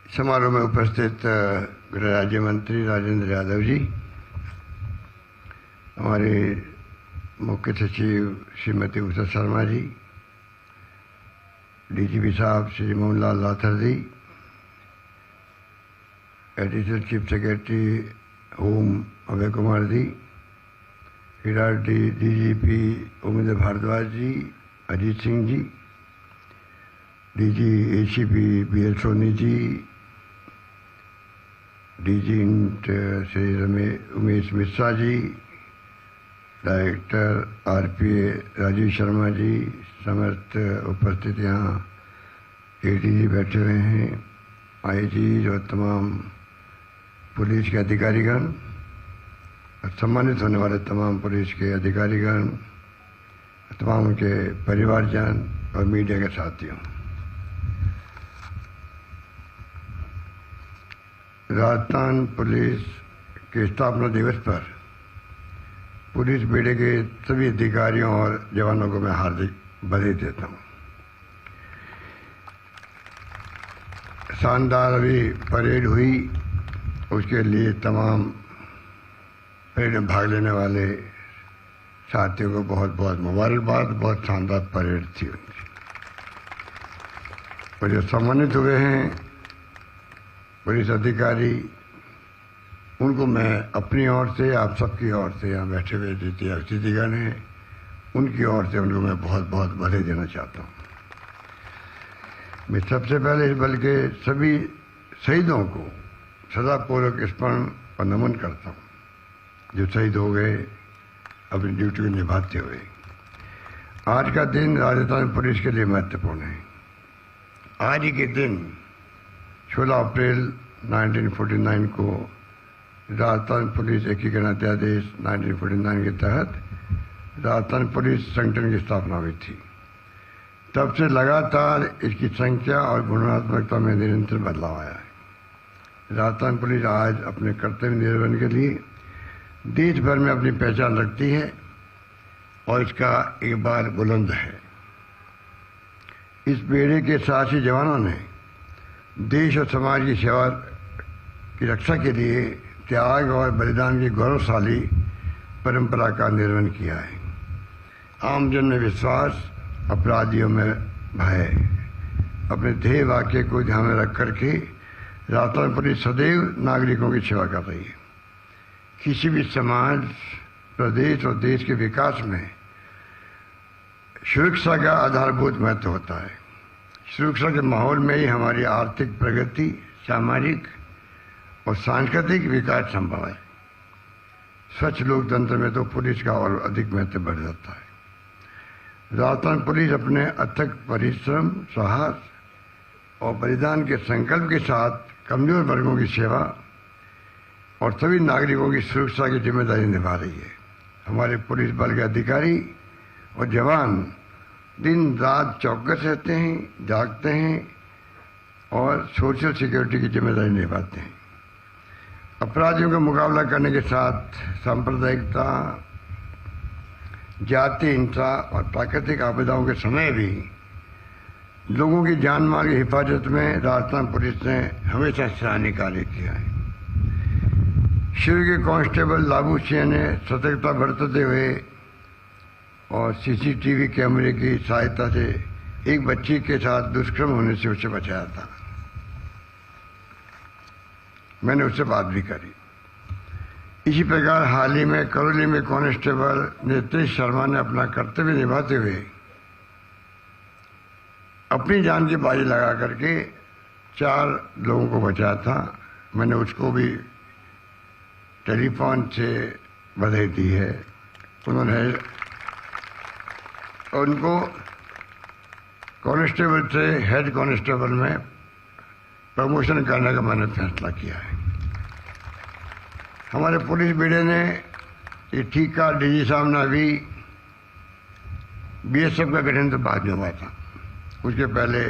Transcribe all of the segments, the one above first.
समारोह में उपस्थित गृह राज्य मंत्री राजेंद्र यादव जी, हमारे मुख्य सचिव श्रीमती उषा शर्मा जी, डीजीपी साहब श्री मोहनलाल लाथर जी, additional chief secretary home Abhay Kumar ji, DGP Umendra Bhardwaj जी, Ajit Singh ji, DG ACP BL Soni ji, DG Shri Umesh Mishra ji, director RPA Rajiv Sharma ji, समस्त उपस्थित यहाँ एडीजी बैठे हुए हैं, आईजी और तमाम पुलिस के अधिकारीगण और सम्मानित होने वाले तमाम पुलिस के अधिकारीगण, तमाम उनके परिवारजन और मीडिया के साथियों, राजस्थान पुलिस के स्थापना दिवस पर पुलिस बेड़े के सभी अधिकारियों और जवानों को मैं हार्दिक बधाई देता हूँ। शानदार अभी परेड हुई, उसके लिए तमाम परेड में भाग लेने वाले साथियों को बहुत बहुत मुबारकबाद। बहुत शानदार परेड थी उनकी। और जो सम्मानित हुए हैं पुलिस अधिकारी, उनको मैं अपनी ओर से, आप सबकी ओर से, यहाँ बैठे हुए जितने अतिथिगण हैं उनकी ओर से उनको मैं बहुत बहुत बधाई देना चाहता हूँ। मैं सबसे पहले इस बल के सभी शहीदों को सदापूर्वक स्मरण और नमन करता हूँ, जो शहीद हो गए अपनी ड्यूटी को निभाते हुए। आज का दिन राजस्थान पुलिस के लिए महत्वपूर्ण है। आज ही के दिन 16 अप्रैल 1949 को राजस्थान पुलिस एकीकरण अध्यादेश 1949 के तहत राजस्थान पुलिस संगठन की स्थापना हुई थी। तब से लगातार इसकी संख्या और गुणात्मकता में निरंतर बदलाव आया है। राजस्थान पुलिस आज अपने कर्तव्य निर्वहन के लिए देश भर में अपनी पहचान रखती है और इसका एक बार बुलंद है। इस बेड़े के साहसी जवानों ने देश और समाज की सेवा की रक्षा के लिए त्याग और बलिदान की गौरवशाली परंपरा का निर्वहन किया है। आमजन में विश्वास, अपराधियों में भय, अपने ध्येय वाक्य को ध्यान में रख करके राजस्थान पुलिस सदैव नागरिकों की सेवा कर रही है। किसी भी समाज, प्रदेश और देश के विकास में सुरक्षा का आधारभूत महत्व होता है। सुरक्षा के माहौल में ही हमारी आर्थिक प्रगति, सामाजिक और सांस्कृतिक विकास संभव है। स्वच्छ लोकतंत्र में तो पुलिस का और अधिक महत्व बढ़ जाता है। राजस्थान पुलिस अपने अथक परिश्रम, साहस और बलिदान के संकल्प के साथ कमजोर वर्गों की सेवा और सभी नागरिकों की सुरक्षा की जिम्मेदारी निभा रही है। हमारे पुलिस बल के अधिकारी और जवान दिन रात चौकस रहते हैं, जागते हैं और सोशल सिक्योरिटी की जिम्मेदारी निभाते हैं। अपराधियों का मुकाबला करने के साथ सांप्रदायिकता, जाति हिंसा और प्राकृतिक आपदाओं के समय भी लोगों की जान माल की हिफाजत में राजस्थान पुलिस ने हमेशा सराहनीय कार्य किया है। शिव के कांस्टेबल लाबू सिंह ने सतर्कता बरतते हुए और सीसीटीवी कैमरे की सहायता से एक बच्ची के साथ दुष्कर्म होने से उसे बचाया था। मैंने उससे बात भी करी। इसी प्रकार हाल ही में करौली में कांस्टेबल नितेश शर्मा ने अपना कर्तव्य निभाते हुए अपनी जान की बाजी लगा करके 4 लोगों को बचाया था। मैंने उसको भी टेलीफोन से बधाई दी है। उन्होंने उनको कांस्टेबल से हेड कांस्टेबल में प्रमोशन करने का मैंने फैसला किया है। हमारे पुलिस बेड़े ने ये ठीक कहा, डीजी साहब ने अभी बीएसएफ का गठन तो बाद में हुआ था, उसके पहले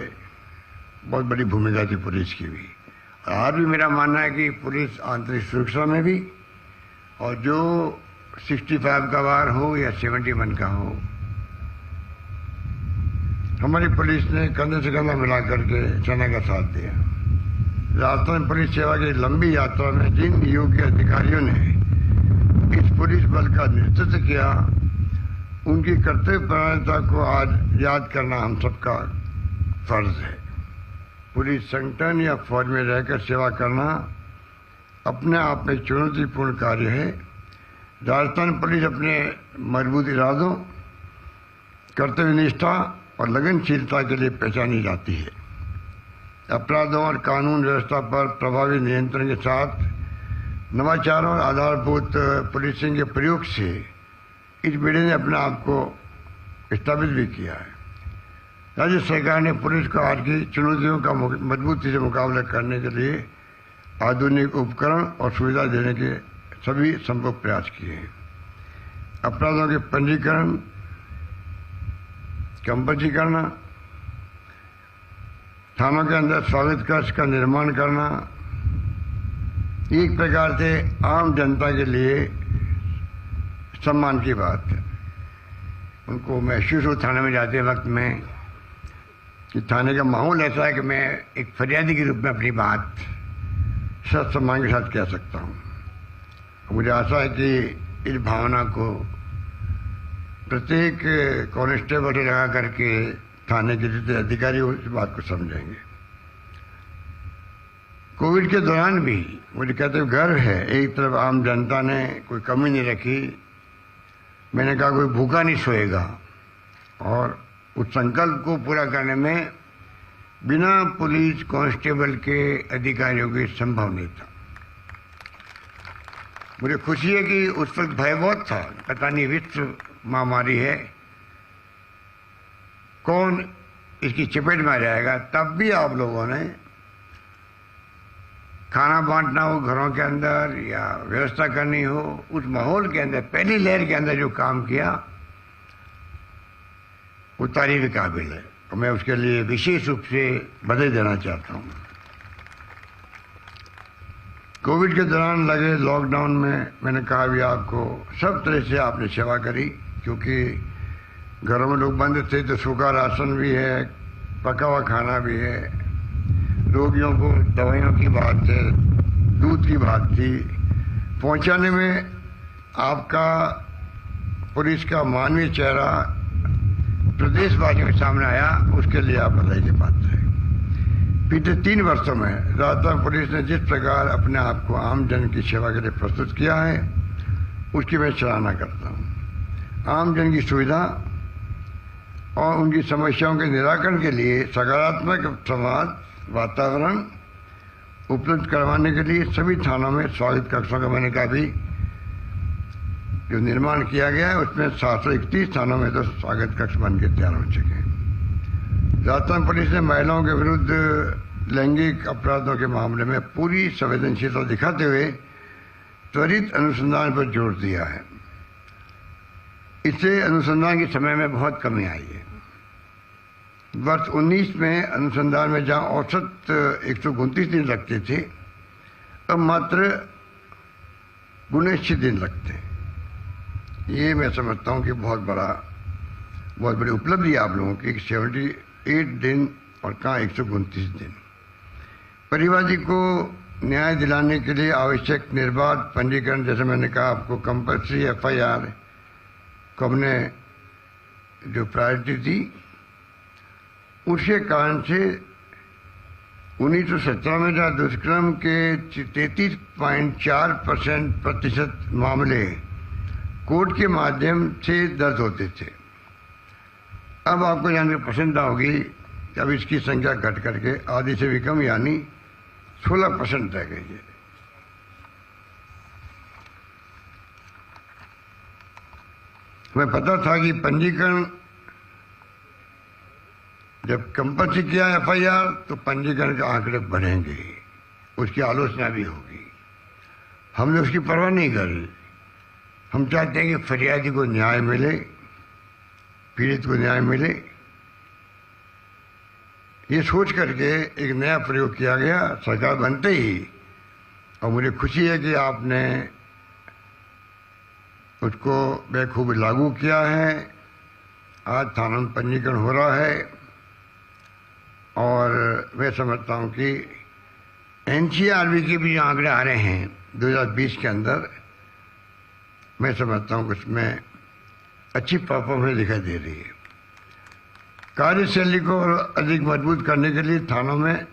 बहुत बड़ी भूमिका थी पुलिस की भी। आज भी मेरा मानना है कि पुलिस आंतरिक सुरक्षा में भी, और जो 65 का वार हो या 71 का हो, हमारी पुलिस ने कंधे से कंधा मिला करके सेना का साथ दिया। राजस्थान पुलिस सेवा की लंबी यात्रा में जिन योग्य अधिकारियों ने इस पुलिस बल का नेतृत्व किया, उनकी कर्तव्यपरायणता को आज याद करना हम सबका फर्ज है। पुलिस संगठन या फौज में रहकर सेवा करना अपने आप में चुनौतीपूर्ण कार्य है। राजस्थान पुलिस अपने मजबूत इरादों, कर्तव्यनिष्ठा और लगनशीलता के लिए पहचानी जाती है। अपराधों और कानून व्यवस्था पर प्रभावी नियंत्रण के साथ नवाचारों और आधारभूत पुलिसिंग के प्रयोग से इस बेड़े ने अपने आप को स्थापित भी किया है। राज्य सरकार ने पुलिस को आज की चुनौतियों का मजबूती से मुकाबला करने के लिए आधुनिक उपकरण और सुविधा देने के सभी संभव प्रयास किए हैं। अपराधों के पंजीकरण, कंपची करना, थानों के अंदर स्वागत कक्ष का निर्माण करना, एक प्रकार से आम जनता के लिए सम्मान की बात है। उनको महसूस हो थाने में जाते वक्त में कि थाने का माहौल ऐसा है कि मैं एक फरियादी के रूप में अपनी बात सत सम्मान के साथ कह सकता हूँ। मुझे आशा है कि इस भावना को प्रत्येक कांस्टेबल से लगा करके थाने के जितने अधिकारी हो इस बात को समझेंगे। कोविड के दौरान भी मुझे कहते हुए गर्व है, एक तरफ आम जनता ने कोई कमी नहीं रखी। मैंने कहा कोई भूखा नहीं सोएगा, और उस संकल्प को पूरा करने में बिना पुलिस कांस्टेबल के अधिकारियों के संभव नहीं था। मुझे खुशी है कि उस वक्त भय बहुत था, पता नहीं विश्व महामारी है, कौन इसकी चपेट में आ जाएगा। तब भी आप लोगों ने खाना बांटना हो घरों के अंदर या व्यवस्था करनी हो, उस माहौल के अंदर पहली लहर के अंदर जो काम किया वो तारीफ के काबिल है, और मैं उसके लिए विशेष रूप से बधाई देना चाहता हूँ। कोविड के दौरान लगे लॉकडाउन में मैंने कहा भी आपको सब तरह से आपने सेवा करी, क्योंकि घरों में लोग बंद थे तो सूखा राशन भी है, पका हुआ खाना भी है, रोगियों को दवाइयों की बात है, दूध की बात थी, पहुंचाने में आपका पुलिस का मानवीय चेहरा प्रदेशवासियों के सामने आया, उसके लिए आप बधाई के पात्र हैं। पिछले 3 वर्षों में राजस्थान पुलिस ने जिस प्रकार अपने आप को आम जन की सेवा के लिए प्रस्तुत किया है, उसकी मैं सराहना करता हूँ। आम जन की सुविधा और उनकी समस्याओं के निराकरण के लिए सकारात्मक समाज वातावरण उपलब्ध करवाने के लिए सभी थानों में स्वागत कक्षों का मैंने कहा भी जो निर्माण किया गया है, उसमें 731 थानों में तो स्वागत कक्ष बन के तैयार हो चुके हैं। राजस्थान पुलिस ने महिलाओं के विरुद्ध लैंगिक अपराधों के मामले में पूरी संवेदनशीलता दिखाते हुए त्वरित अनुसंधान पर जोर दिया है। इससे अनुसंधान के समय में बहुत कमी आई है। वर्ष 19 में अनुसंधान में जहां औसत 129 दिन लगते थे, अब मात्र 19 दिन लगते हैं। ये मैं समझता हूं कि बहुत बड़ी उपलब्धि है आप लोगों की। 78 दिन और कहाँ 129 दिन। परिवादी को न्याय दिलाने के लिए आवश्यक निर्बाध पंजीकरण, जैसे मैंने कहा आपको, कंपल्सरी FIR को हमने जो प्रायोरिटी दी, उसके कारण से 1917 में जहाँ दुष्कर्म के 33.4% प्रतिशत मामले कोर्ट के माध्यम से दर्ज होते थे, अब आपको जानकर प्रसन्नता होगी कि अब इसकी संख्या घट करके आधे से भी कम यानी 16% रह गई है। हमें पता था कि पंजीकरण जब कंपल्सरी किया FIR तो पंजीकरण के आंकड़े बढ़ेंगे, उसकी आलोचना भी होगी। हमने उसकी परवाह नहीं करी। हम चाहते हैं कि फरियादी को न्याय मिले, पीड़ित को न्याय मिले। ये सोच करके एक नया प्रयोग किया गया सरकार बनते ही, और मुझे खुशी है कि आपने उसको बेखूब लागू किया है। आज थाना में पंजीकरण हो रहा है, और मैं समझता हूँ कि एनसीआरबी के भी आंकड़े आ रहे हैं 2020 के अंदर, मैं समझता हूँ कि उसमें अच्छी परफॉर्मेंस दिखाई दे रही है। कार्यशैली को और अधिक मजबूत करने के लिए थानों में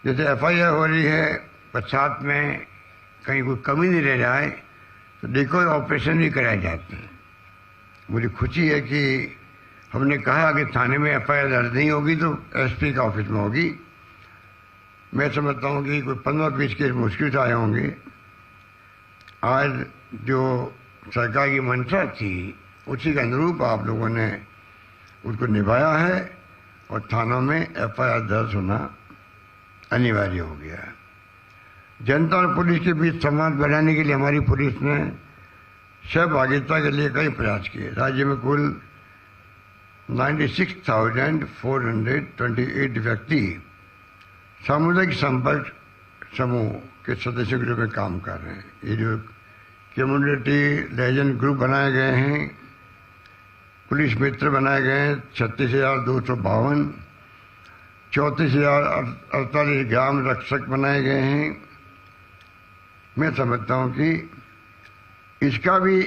जैसे एफआईआर हो रही है, साथ में कहीं कोई कमी नहीं रह जाए तो डिकॉय ऑपरेशन भी कराए जाते हैं। मुझे खुशी है कि हमने कहा कि थाने में एफआईआर दर्ज नहीं होगी तो एसपी का ऑफिस में होगी। मैं समझता हूँ कि कोई 15-20 केस मुश्किल से आए होंगे। आज जो सरकार की मंशा थी उसी के अनुरूप आप लोगों ने उसको निभाया है और थानों में एफआईआर दर्ज होना अनिवार्य हो गया है। जनता और पुलिस के बीच संवाद बढ़ाने के लिए हमारी पुलिस ने सहभागिता के लिए कई प्रयास किए। राज्य में कुल 96,428 व्यक्ति सामुदायिक संपर्क समूह के सदस्यों के रूप में काम कर रहे हैं। ये जो कम्युनिटी लेजेंड ग्रुप बनाए गए हैं, पुलिस मित्र बनाए गए हैं 36,252, 34,048 ग्राम रक्षक बनाए गए हैं। मैं समझता हूँ कि इसका भी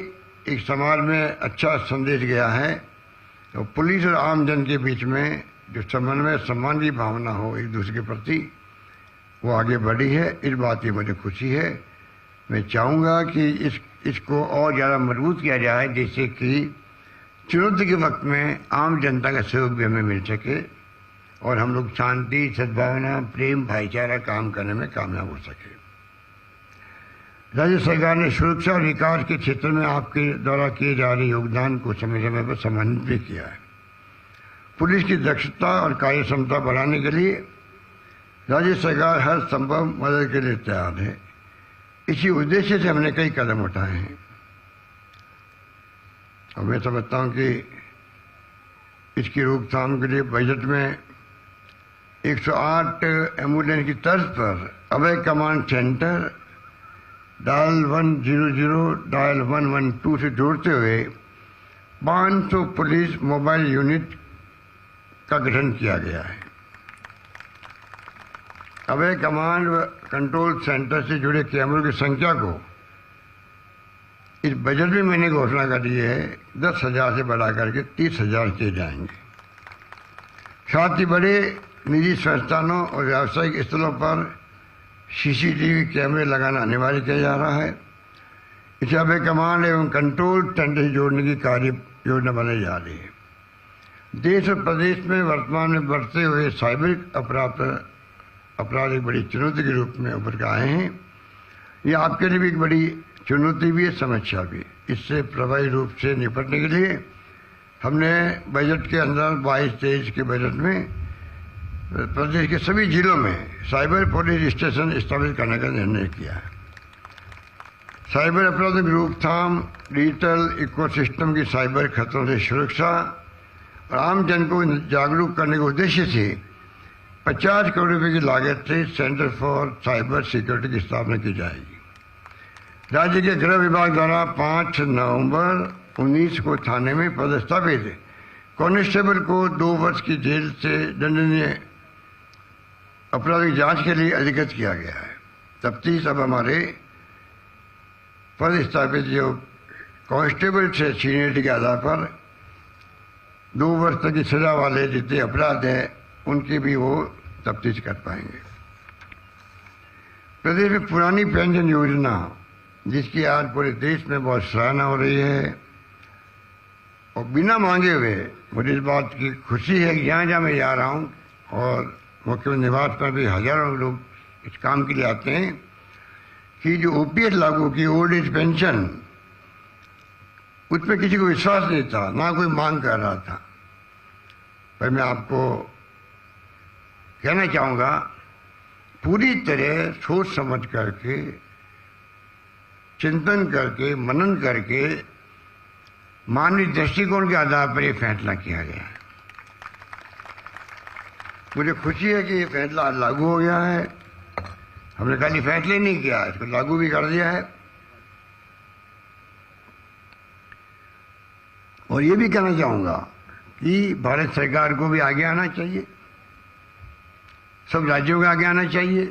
एक समाज में अच्छा संदेश गया है। तो पुलिस और आम जन के बीच में जो समन्वय सम्मान की भावना हो एक दूसरे के प्रति, वो आगे बढ़ी है। इस बात की मुझे खुशी है। मैं चाहूँगा कि इसको और ज़्यादा मजबूत किया जाए, जिससे कि चुनौती के वक्त में आम जनता का सहयोग भी हमें मिल सके और हम लोग शांति, सद्भावना, प्रेम, भाईचारा काम करने में कामयाब हो सके। राज्य सरकार ने सुरक्षा और विकास के क्षेत्र में आपके द्वारा किए जा रहे योगदान को समय समय पर सम्मानित भी किया है। पुलिस की दक्षता और कार्य क्षमता बढ़ाने के लिए राज्य सरकार हर संभव मदद के लिए तैयार है। इसी उद्देश्य से हमने कई कदम उठाए हैं और मैं समझता हूँ कि इसकी रोकथाम के लिए बजट में 108 एम्बुलेंस की तर्ज पर अभय कमांड सेंटर डायल 100 डायल 112 से जोड़ते हुए 500 पुलिस मोबाइल यूनिट का गठन किया गया है। अभय कमांड व कंट्रोल सेंटर से जुड़े कैमरों की संख्या को इस बजट में मैंने घोषणा कर दी है 10,000 से बढ़ा करके 30,000 किए जाएंगे। साथ ही बड़े निजी संस्थानों और व्यावसायिक स्थलों पर सीसीटीवी कैमरे लगाना अनिवार्य किया जा रहा है। इसे अभय कमांड एवं कंट्रोल सेंटर से जोड़ने की कार्य योजना बनाई जा रही है। देश और प्रदेश में वर्तमान में बढ़ते हुए साइबर अपराध एक बड़ी चुनौती के रूप में उभर कर आए हैं। ये आपके लिए भी एक बड़ी चुनौती भी है, समस्या भी। इससे प्रभावी रूप से निपटने के लिए हमने बजट के अंदर 22-23 के बजट में प्रदेश के सभी जिलों में साइबर पुलिस स्टेशन स्थापित करने का निर्णय किया है। साइबर अपराधों की रोकथाम, डिजिटल इकोसिस्टम की साइबर खतरों से सुरक्षा और आम जन को जागरूक करने के उद्देश्य से 50 करोड़ रुपए की लागत से सेंटर फॉर साइबर सिक्योरिटी की स्थापना की जाएगी। राज्य के गृह विभाग द्वारा 5 नवंबर 19 को थाने में पदस्थापित कांस्टेबल को 2 वर्ष की जेल से दंडनीय अपराध की जांच के लिए अधिकृत किया गया है। तफ्तीश अब हमारे पदस्थापित जो कांस्टेबल से सीनियरिटी के आधार पर 2 वर्ष तक की सजा वाले जितने अपराध हैं उनकी भी वो तफ्तीश कर पाएंगे। प्रदेश में पुरानी पेंशन योजना, जिसकी आज पूरे देश में बहुत सराहना हो रही है और बिना मांगे हुए, मुझे इस बात की खुशी है कि जहाँ जहाँ मैं जा रहा हूँ और मुख्यमंत्री निवास पर भी हजारों लोग इस काम के लिए आते हैं कि जो ओपीएस लागू की ओल्ड एज पेंशन, उसमें किसी को विश्वास नहीं था, ना कोई मांग कर रहा था। पर मैं आपको कहना चाहूँगा, पूरी तरह सोच समझ करके, चिंतन करके, मनन करके, मानवीय दृष्टिकोण के आधार पर यह फैसला किया गया है। मुझे खुशी है कि ये फैसला लागू हो गया है। हमने खाली फैसले नहीं किया, इसको लागू भी कर दिया है। और ये भी कहना चाहूँगा कि भारत सरकार को भी आगे आना चाहिए, सब राज्यों को आगे आना चाहिए।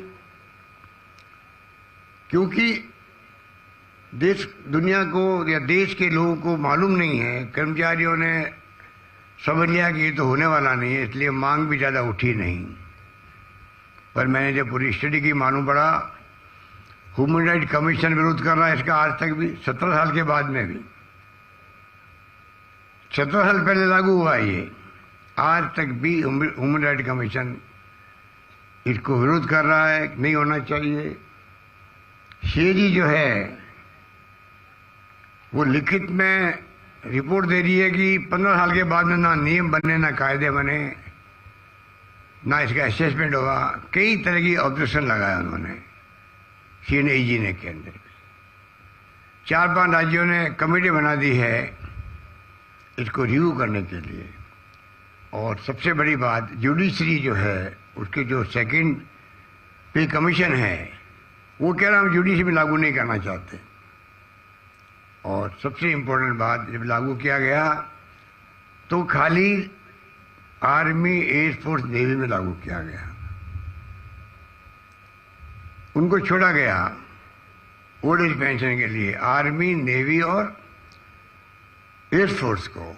क्योंकि देश दुनिया को या देश के लोगों को मालूम नहीं है, कर्मचारियों ने समझ लिया कि ये तो होने वाला नहीं है, इसलिए मांग भी ज़्यादा उठी नहीं। पर मैंने जब पूरी स्टडी की मालूम पड़ा ह्यूमन राइट कमीशन विरोध कर रहा है इसका आज तक भी, 17 साल के बाद में भी। 17 साल पहले लागू हुआ ये, आज तक भी ह्यूमन राइट कमीशन इसको विरोध कर रहा है, नहीं होना चाहिए। शेजी जो है वो लिखित में रिपोर्ट दे रही है कि 15 साल के बाद में ना नियम बने, ना कायदे बने, ना इसका असेसमेंट होगा। कई तरह की ऑब्जेक्शन लगाया उन्होंने सीएनएजी ने के अंदर। 4-5 राज्यों ने कमेटी बना दी है इसको रिव्यू करने के लिए। और सबसे बड़ी बात, जुडिशरी जो है उसके जो सेकंड पे कमीशन है वो कह रहा हम जुडिशरी में लागू नहीं करना चाहते। और सबसे इम्पोर्टेंट बात, जब लागू किया गया तो खाली आर्मी, एयरफोर्स, नेवी में लागू किया गया, उनको छोड़ा गया ओल्ड एज पेंशन के लिए आर्मी, नेवी और एयरफोर्स को।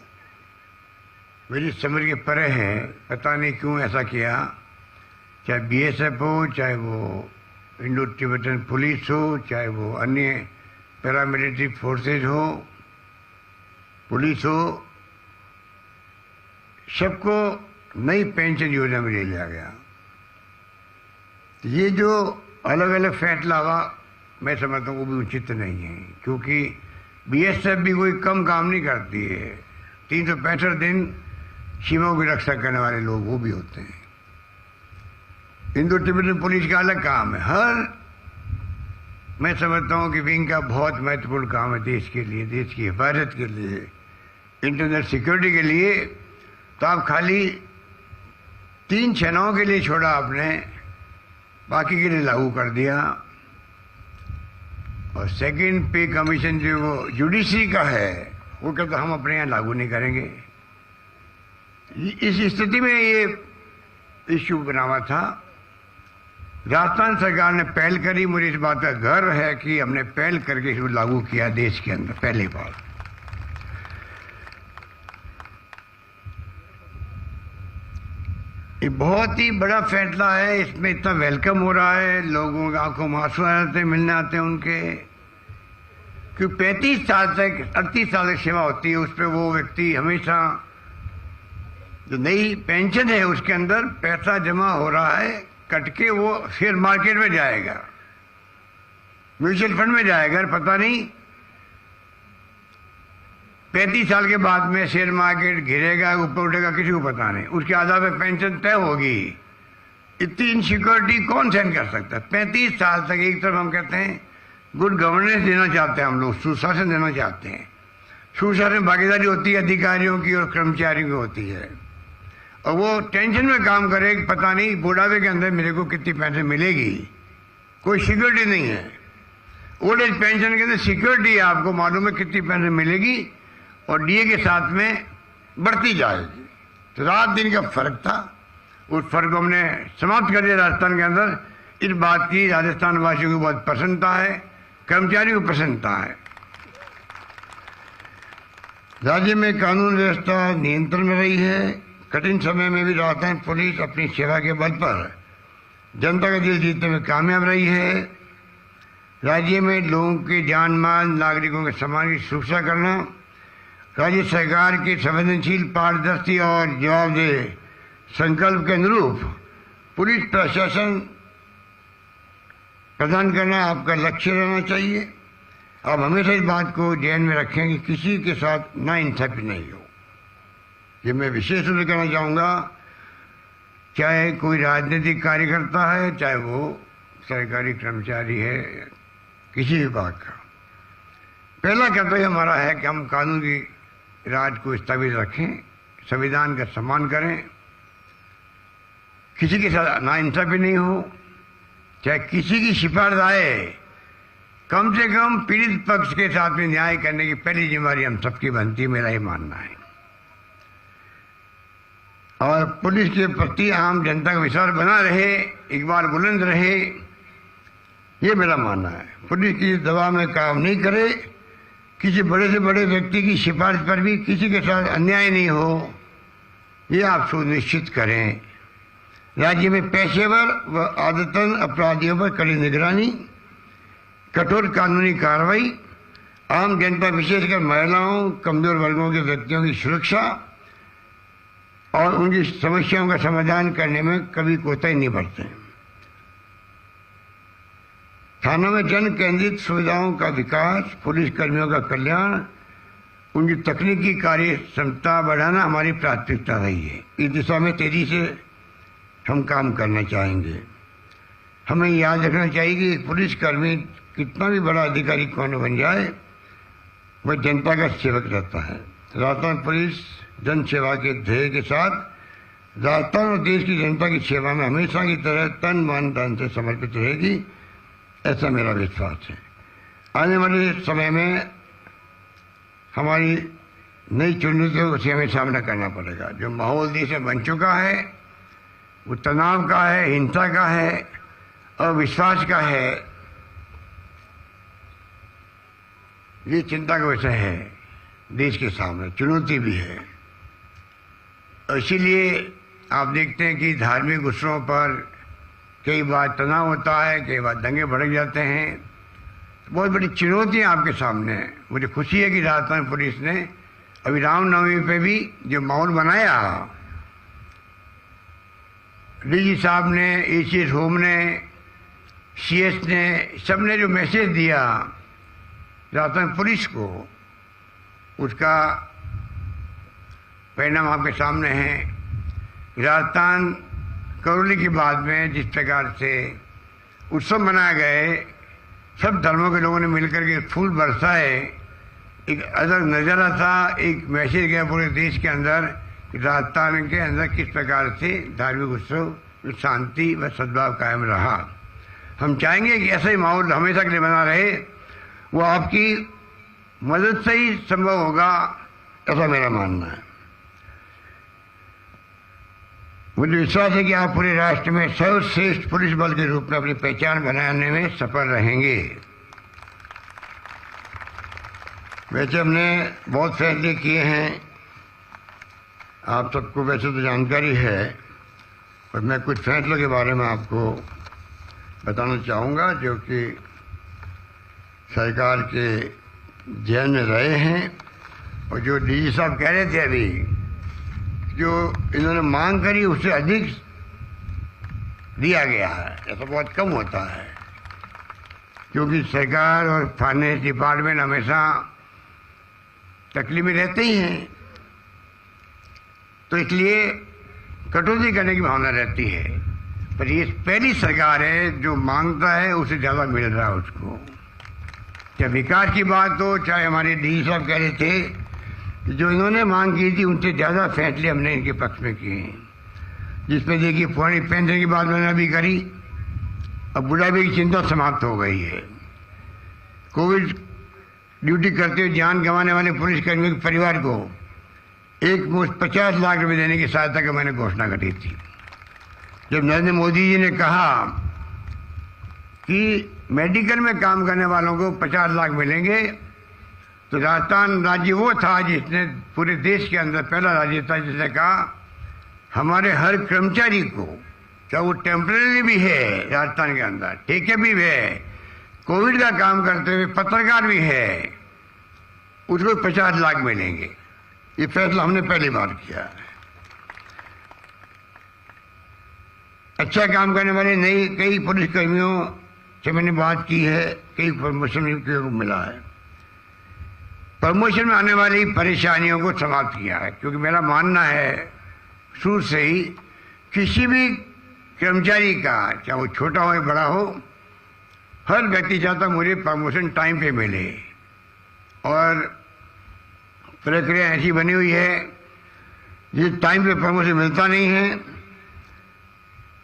मेरी समझ के परे है, पता नहीं क्यों ऐसा किया। चाहे बीएसएफ हो, चाहे वो इंडो तिब्बतन पुलिस हो, चाहे वो अन्य पैरामिलिट्री फोर्सेज हो, पुलिस हो, सबको नई पेंशन योजना में ले लिया गया। ये जो अलग अलग फैसला हुआ मैं समझता हूँ वो भी उचित नहीं है, क्योंकि बीएसएफ भी कोई कम काम नहीं करती है। 365 दिन सीमाओं की रक्षा करने वाले लोग वो भी होते हैं। इंडो तिब्बतन पुलिस का अलग काम है। मैं समझता हूँ कि विंग का बहुत महत्वपूर्ण काम है देश के लिए, देश की हिफाजत के लिए, इंटरनल सिक्योरिटी के लिए। तो आप खाली 3 सेनाओं के लिए छोड़ा आपने, बाकी के लिए लागू कर दिया। और सेकंड पे कमीशन जो वो जुडिशरी का है वो कहता हम अपने यहाँ लागू नहीं करेंगे। इस स्थिति में ये इश्यू बना हुआ था। राजस्थान सरकार ने पहल करी, मुझे इस बात का गर्व है कि हमने पहल करके इसको लागू किया देश के अंदर पहली बार। ये बहुत ही बड़ा फैसला है, इसमें इतना वेलकम हो रहा है, लोगों की आंखों में आंसू आ जाते हैं, मिलने आते हैं उनके। क्योंकि 35 साल तक, 38 साल की सेवा होती है, उस पर वो व्यक्ति हमेशा जो नई पेंशन है उसके अंदर पैसा जमा हो रहा है, कट के वो शेयर मार्केट में जाएगा, म्यूचुअल फंड में जाएगा। पता नहीं 35 साल के बाद में शेयर मार्केट गिरेगा, ऊपर उठेगा, किसी को पता नहीं। उसके आधार पर पेंशन तय होगी। इतनी इनसिक्योरिटी कौन सहन कर सकता है? 35 साल तक एक तरफ हम कहते हैं गुड गवर्नेंस देना चाहते हैं हम लोग, सुशासन देना चाहते हैं। सुशासन भागीदारी होती है अधिकारियों की और कर्मचारियों की होती है, और वो टेंशन में काम करे कि पता नहीं बुढ़ापे के अंदर मेरे को कितनी पेंशन मिलेगी, कोई सिक्योरिटी नहीं है। ओल्ड एज पेंशन के अंदर सिक्योरिटी है, आपको मालूम है कितनी पेंशन मिलेगी और डीए के साथ में बढ़ती जाएगी। तो रात दिन का फर्क था, उस फर्क को हमने समाप्त कर दिया राजस्थान के अंदर। इस बात की राजस्थान वासियों को बहुत प्रसन्नता है, कर्मचारियों को प्रसन्नता है। राज्य में कानून व्यवस्था नियंत्रण में रही है। कठिन समय में भी राजस्थान पुलिस अपनी सेवा के बल पर जनता का दिल जीतने में कामयाब रही है। राज्य में लोगों के जान माल, नागरिकों के सम्मान की सुरक्षा करना राज्य सरकार के संवेदनशील, पारदर्शी और जवाबदेह संकल्प के अनुरूप पुलिस प्रशासन प्रदान करना आपका लक्ष्य रहना चाहिए। आप हमेशा इस बात को ध्यान में रखें कि किसी के साथ नाइंसाफी नहीं हो। ये मैं विशेष रूप से कहना चाहूँगा, चाहे कोई राजनीतिक कार्यकर्ता है, चाहे वो सरकारी कर्मचारी है, किसी विभाग का। पहला कर्तव्य हमारा है कि हम कानून की राज को स्थापित रखें, संविधान का सम्मान करें, किसी के साथ नाइंसाफी नहीं हो। चाहे किसी की सिफारिश आए, कम से कम पीड़ित पक्ष के साथ में न्याय करने की पहली जिम्मेदारी हम सबकी बनती है, मेरा ये मानना है। और पुलिस के प्रति आम जनता का विश्वास बना रहे, एक बार बुलंद रहे, ये मेरा मानना है। पुलिस की दबाव में काम नहीं करे, किसी बड़े से बड़े व्यक्ति की सिफारिश पर भी किसी के साथ अन्याय नहीं हो, ये आप सुनिश्चित करें। राज्य में पेशेवर व आदतन अपराधियों पर कड़ी निगरानी, कठोर कानूनी कार्रवाई, आम जनता विशेषकर महिलाओं, कमजोर वर्गों के व्यक्तियों की सुरक्षा और उनकी समस्याओं का समाधान करने में कभी कोताही नहीं बरतें। थानों में जन केंद्रित सुविधाओं का विकास, पुलिस कर्मियों का कल्याण, उनकी तकनीकी कार्य क्षमता बढ़ाना हमारी प्राथमिकता रही है। इस दिशा में तेजी से हम काम करना चाहेंगे। हमें याद रखना चाहिए कि एक पुलिसकर्मी कितना भी बड़ा अधिकारी कौन बन जाए, वह जनता का सेवक रहता है। राजस्थान पुलिस जन सेवा के ध्येय के साथ राजस्थान और देश की जनता की सेवा में हमेशा की तरह तन मन धन से समर्पित रहेगी, ऐसा मेरा विश्वास है। आने वाले समय में हमारी नई चुनौतियों से हमें सामना करना पड़ेगा। जो माहौल देश में बन चुका है वो तनाव का है, हिंसा का है, अविश्वास का है। ये चिंता का विषय है, देश के सामने चुनौती भी है। इसीलिए आप देखते हैं कि धार्मिक उत्सवों पर कई बार तनाव होता है, कई बार दंगे भड़क जाते हैं। बहुत बड़ी चुनौतियां आपके सामने हैं। मुझे खुशी है कि राजस्थान पुलिस ने अभी रामनवमी पे भी जो माहौल बनाया, डीजी साहब ने, एसीएस होम ने, सीएस ने, सबने जो मैसेज दिया राजस्थान पुलिस को, उसका परिणाम आपके सामने है। राजस्थान करौली की बाद में जिस प्रकार से उत्सव मनाए गए, सब धर्मों के लोगों ने मिलकर के फूल बरसाए, एक अलग नज़ारा था, एक मैसेज गया पूरे देश के अंदर कि राजस्थान के अंदर किस प्रकार से धार्मिक उत्सव शांति व सद्भाव कायम रहा। हम चाहेंगे कि ऐसा ही माहौल हमेशा के लिए बना रहे। वो आपकी मदद से ही संभव होगा, ऐसा मेरा मानना है। मुझे विश्वास है कि आप पूरे राष्ट्र में सर्वश्रेष्ठ पुलिस बल के रूप में अपनी पहचान बनाने में सफल रहेंगे। वैसे हमने बहुत फैसले किए हैं, आप सबको वैसे तो जानकारी है, पर मैं कुछ फैसलों के बारे में आपको बताना चाहूँगा जो कि सरकार के ध्यान में रहे हैं। और जो डीजी साहब कह रहे थे अभी, जो इन्होंने मांग करी उससे अधिक दिया गया है, ऐसा बहुत कम होता है, क्योंकि सरकार और फाइनेंस डिपार्टमेंट हमेशा तकलीफ में रहते ही हैं, तो इसलिए कटौती करने की भावना रहती है। पर ये पहली सरकार है जो मांगता है उससे ज़्यादा मिल रहा है उसको। चाहे विकास की बात हो, चाहे हमारे डी साहब कह रहे थे कि जो इन्होंने मांग की थी उनसे ज़्यादा फैसले हमने इनके पक्ष में किए हैं। जिसमें देखिए पुरानी पेंशन की बात मैंने अभी करी, अब बुढ़ापे की चिंता समाप्त हो गई है। कोविड ड्यूटी करते हुए जान गंवाने वाले पुलिसकर्मियों के परिवार को एक मुश्त 50 लाख रुपए देने की सहायता की मैंने घोषणा करी थी। जब नरेंद्र मोदी जी ने कहा कि मेडिकल में काम करने वालों को 50 लाख मिलेंगे, तो राजस्थान राज्य वो था जिसने पूरे देश के अंदर पहला राज्य था जिसने कहा हमारे हर कर्मचारी को, चाहे वो टेम्परेरी भी है राजस्थान के अंदर, ठेके भी है, कोविड का काम करते हुए पत्रकार भी है, उसको 50 लाख मिलेंगे। ये फैसला हमने पहली बार किया है। अच्छा काम करने वाले नई कई पुलिसकर्मियों से मैंने बात की है, कई प्रमोशन को मिला है। प्रमोशन में आने वाली परेशानियों को समाप्त किया है, क्योंकि मेरा मानना है शुरू से ही किसी भी कर्मचारी का, चाहे वो छोटा हो या बड़ा हो, हर व्यक्ति चाहता मुझे प्रमोशन टाइम पे मिले। और प्रक्रिया ऐसी बनी हुई है जिस टाइम पे प्रमोशन मिलता नहीं है,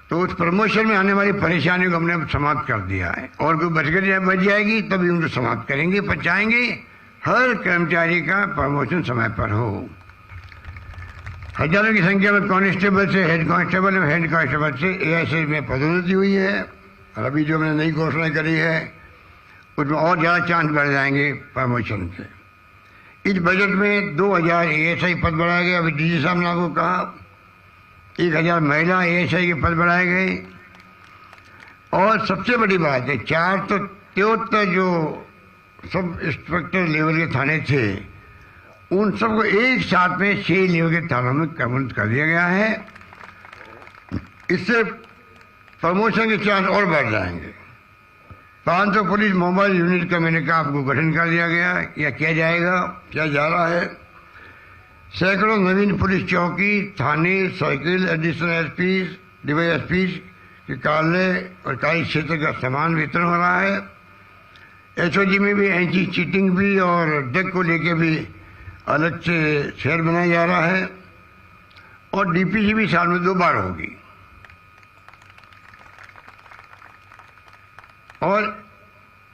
तो उस प्रमोशन में आने वाली परेशानियों को हमने समाप्त कर दिया है। और कोई बच जाएगी तभी उनको समाप्त करेंगे, पर चाहेंगे हर कर्मचारी का प्रमोशन समय पर हो। हजारों की संख्या में कांस्टेबल से हेड कांस्टेबल और हेड कांस्टेबल से एएसआई में पदोन्नति हुई है। और अभी जो मैंने नई घोषणा करी है उसमें और ज़्यादा चांस बढ़ जाएंगे प्रमोशन से। इस बजट में 2000 ASI पद बढ़ाया गया। अभी DG साहब ने आपको कहा 1000 महिला ASI के पद बढ़ाए गए। और सबसे बड़ी बात है 473 जो सब इंस्पेक्टर लेवल के थाने थे उन सबको एक साथ में 6 लेवल के थानों में कन्वर्ट कर दिया गया है। इससे प्रमोशन के चांस और बढ़ जाएंगे। 500 पुलिस मोबाइल यूनिट का मैंने कहा आपको गठन कर दिया गया या किया जाएगा, किया जा रहा है। सैकड़ों नवीन पुलिस चौकी, थाने, साइकिल, एडिशनल SPs, DYSPs के कार्यालय और कार्य क्षेत्र का समान वितरण हो रहा है। HOG में भी एंटी चीटिंग भी और ड्रग को लेके भी अलग से शहर बनाया जा रहा है। और DPC भी साल में 2 बार होगी। और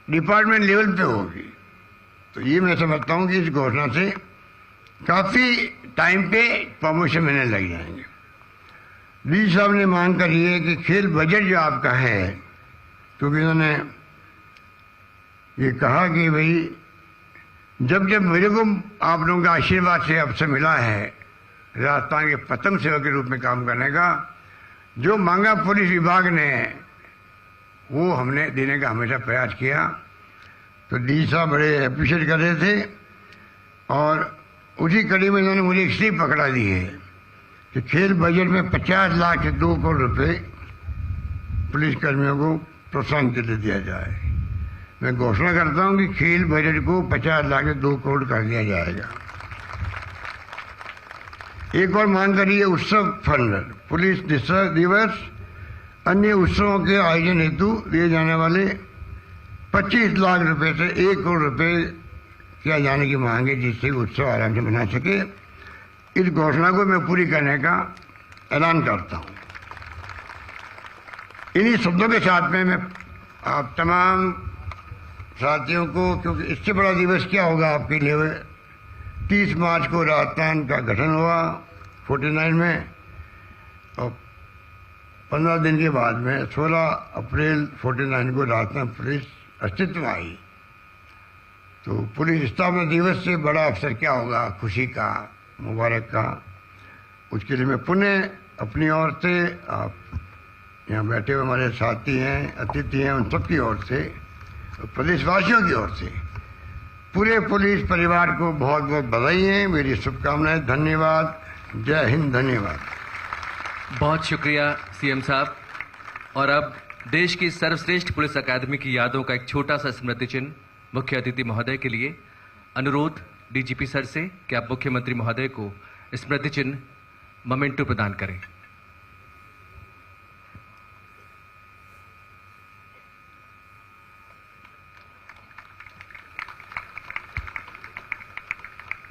डिपार्टमेंट लेवल पे होगी। तो ये मैं समझता हूँ कि इस घोषणा से काफ़ी टाइम पे प्रमोशन मिलने लग जाएंगे। DG साहब ने मांग करी है कि खेल बजट जो आपका है, क्योंकि उन्होंने ये कहा कि भाई जब जब मेरे को आप लोगों का आशीर्वाद से अवसर मिला है राजस्थान के प्रथम सेवक के रूप में काम करने का, जो मांगा पुलिस विभाग ने वो हमने देने का हमेशा प्रयास किया। तो DG साहब बड़े अप्रिशिएट कर रहे थे। और उसी कड़ी में इन्होंने मुझे इसलिए पकड़ा दी है कि खेल बजट में 50 लाख से 2 करोड़ रुपए पुलिसकर्मियों को प्रोत्साहन के लिए दिया जाए। मैं घोषणा करता हूं कि खेल बजट को 50 लाख से 2 करोड़ कर दिया जाएगा। एक और मांग करी है उत्सव फंड, पुलिस दिवस अन्य उत्सवों के आयोजन हेतु दिए जाने वाले 25 लाख रुपए से 1 करोड़ रुपए किया जाने की मांग है, जिससे उत्सव आराम से मना सके। इस घोषणा को मैं पूरी करने का ऐलान करता हूं। इन्हीं शब्दों के साथ में मैं आप तमाम साथियों को, क्योंकि इससे बड़ा दिवस क्या होगा आपके लिए। 30 मार्च को राजस्थान का गठन हुआ 49 में और 15 दिन के बाद में 16 अप्रैल 49 को राजस्थान पुलिस अस्तित्व में आई। तो पुलिस स्थापना दिवस से बड़ा अवसर क्या होगा खुशी का, मुबारक का। उसके लिए मैं पुनः अपनी ओर से, आप यहाँ बैठे हुए हमारे साथी हैं, अतिथि हैं, उन सबकी ओर से, प्रदेशवासियों की ओर से पूरे पुलिस परिवार को बहुत बहुत बधाई है, मेरी शुभकामनाएं। धन्यवाद। जय हिंद। धन्यवाद। बहुत शुक्रिया CM साहब। और अब देश की सर्वश्रेष्ठ पुलिस अकादमी की यादों का एक छोटा सा स्मृति चिन्ह मुख्य अतिथि महोदय के लिए। अनुरोध DGP सर से कि आप मुख्यमंत्री महोदय को स्मृति चिन्ह मोमेंटो प्रदान करें।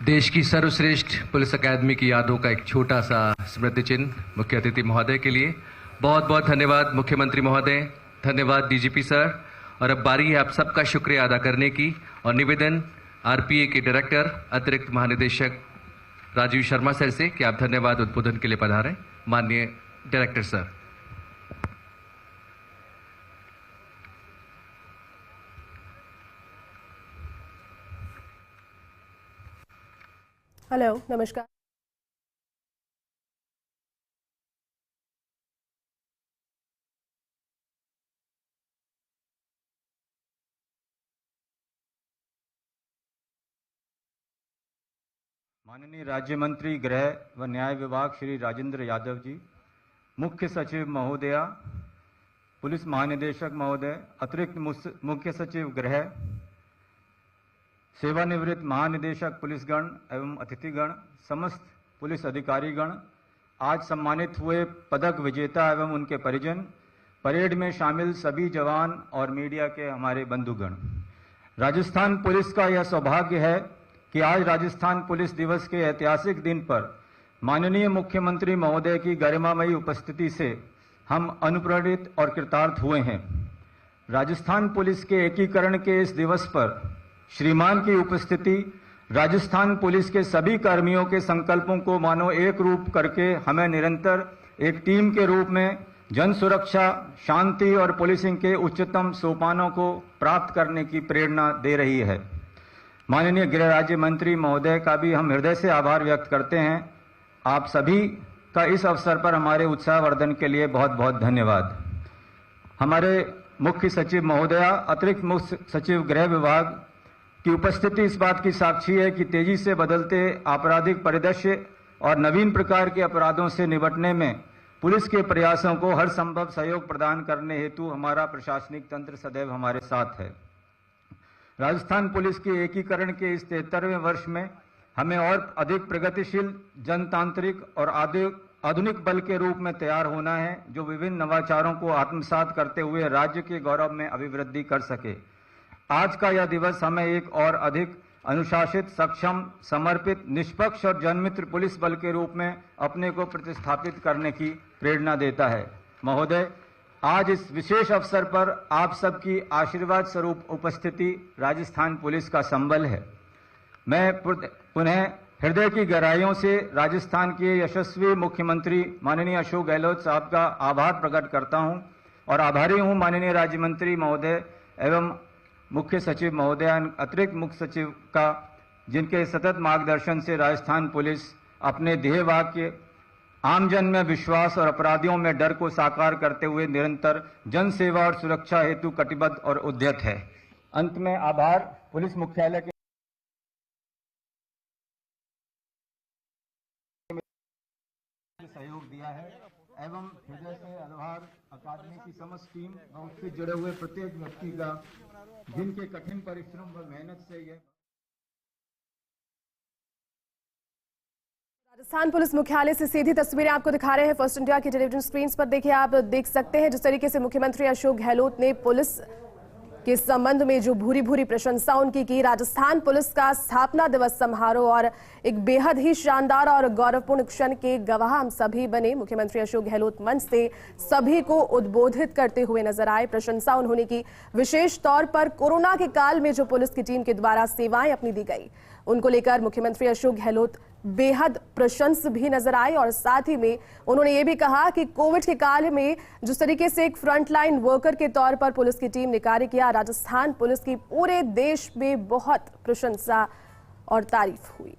देश की सर्वश्रेष्ठ पुलिस अकादमी की यादों का एक छोटा सा स्मृति चिन्ह मुख्य अतिथि महोदय के लिए। बहुत बहुत धन्यवाद मुख्यमंत्री महोदय, धन्यवाद DGP सर। और अब बारी है आप सबका शुक्रिया अदा करने की और निवेदन RPA के डायरेक्टर अतिरिक्त महानिदेशक राजीव शर्मा सर से कि आप धन्यवाद उद्बोधन के लिए पधारें। माननीय डायरेक्टर सर। हेलो, नमस्कार। माननीय राज्य मंत्री गृह व न्याय विभाग श्री राजेंद्र यादव जी, मुख्य सचिव महोदया, पुलिस महानिदेशक महोदय, अतिरिक्त मुख्य सचिव गृह, सेवानिवृत्त महानिदेशक पुलिसगण एवं अतिथिगण, समस्त पुलिस अधिकारीगण, आज सम्मानित हुए पदक विजेता एवं उनके परिजन, परेड में शामिल सभी जवान और मीडिया के हमारे बंधुगण। राजस्थान पुलिस का यह सौभाग्य है कि आज राजस्थान पुलिस दिवस के ऐतिहासिक दिन पर माननीय मुख्यमंत्री महोदय की गरिमामयी उपस्थिति से हम अनुप्राणित और कृतार्थ हुए हैं। राजस्थान पुलिस के एकीकरण के इस दिवस पर श्रीमान की उपस्थिति राजस्थान पुलिस के सभी कर्मियों के संकल्पों को मानो एक रूप करके हमें निरंतर एक टीम के रूप में जन सुरक्षा, शांति और पुलिसिंग के उच्चतम सोपानों को प्राप्त करने की प्रेरणा दे रही है। माननीय गृह राज्य मंत्री महोदय का भी हम हृदय से आभार व्यक्त करते हैं। आप सभी का इस अवसर पर हमारे उत्साहवर्धन के लिए बहुत बहुत धन्यवाद। हमारे मुख्य सचिव महोदया, अतिरिक्त मुख्य सचिव गृह विभाग की उपस्थिति इस बात की साक्षी है कि तेजी से बदलते आपराधिक परिदृश्य और नवीन प्रकार के अपराधों से निपटने में पुलिस के प्रयासों को हर संभव सहयोग प्रदान करने हेतु हमारा प्रशासनिक तंत्र सदैव हमारे साथ है। राजस्थान पुलिस के एकीकरण के इस 73वें वर्ष में हमें और अधिक प्रगतिशील, जनतांत्रिक और आधुनिक बल के रूप में तैयार होना है, जो विभिन्न नवाचारों को आत्मसात करते हुए राज्य के गौरव में अभिवृद्धि कर सके। आज का यह दिवस हमें एक और अधिक अनुशासित, सक्षम, समर्पित, निष्पक्ष और जनमित्र पुलिस बल के रूप में अपने को प्रतिस्थापित करने की प्रेरणा देता है। महोदय, आज इस विशेष अवसर पर आप सबकी आशीर्वाद स्वरूप उपस्थिति राजस्थान पुलिस का संबल है। मैं पुनः हृदय की गहराइयों से राजस्थान के यशस्वी मुख्यमंत्री माननीय अशोक गहलोत साहब का आभार प्रकट करता हूं और आभारी हूं माननीय राज्य मंत्री महोदय एवं मुख्य सचिव महोदय, अतिरिक्त मुख्य सचिव का, जिनके सतत मार्गदर्शन से राजस्थान पुलिस अपने ध्येय वाक्य आमजन में विश्वास और अपराधियों में डर को साकार करते हुए निरंतर जन सेवा और सुरक्षा हेतु कटिबद्ध और उद्यत है। अंत में आभार पुलिस मुख्यालय के सहयोग दिया है एवं हृदय से आभार अकादमी की समस्त टीम और उससे जुड़े हुए प्रत्येक व्यक्ति का, जिनके कठिन परिश्रम व मेहनत से यह राजस्थान पुलिस मुख्यालय से सीधी तस्वीरें आपको दिखा रहे हैं फर्स्ट इंडिया की टेलीविजन स्क्रीन पर। देखिए, आप देख सकते हैं जिस तरीके से मुख्यमंत्री अशोक गहलोत ने पुलिस के संबंध में जो भूरी भूरी प्रशंसा उनकी की। राजस्थान पुलिस का स्थापना दिवस समारोह और एक बेहद ही शानदार और गौरवपूर्ण क्षण के गवाह हम सभी बने। मुख्यमंत्री अशोक गहलोत मंच से सभी को उद्बोधित करते हुए नजर आए। प्रशंसा उन्होंने की विशेष तौर पर कोरोना के काल में जो पुलिस की टीम के द्वारा सेवाएं अपनी दी गई, उनको लेकर मुख्यमंत्री अशोक गहलोत बेहद प्रशंस भी नजर आए और साथ ही में उन्होंने ये भी कहा कि कोविड के काल में जिस तरीके से एक फ्रंटलाइन वर्कर के तौर पर पुलिस की टीम ने कार्य किया, राजस्थान पुलिस की पूरे देश में बहुत प्रशंसा और तारीफ हुई।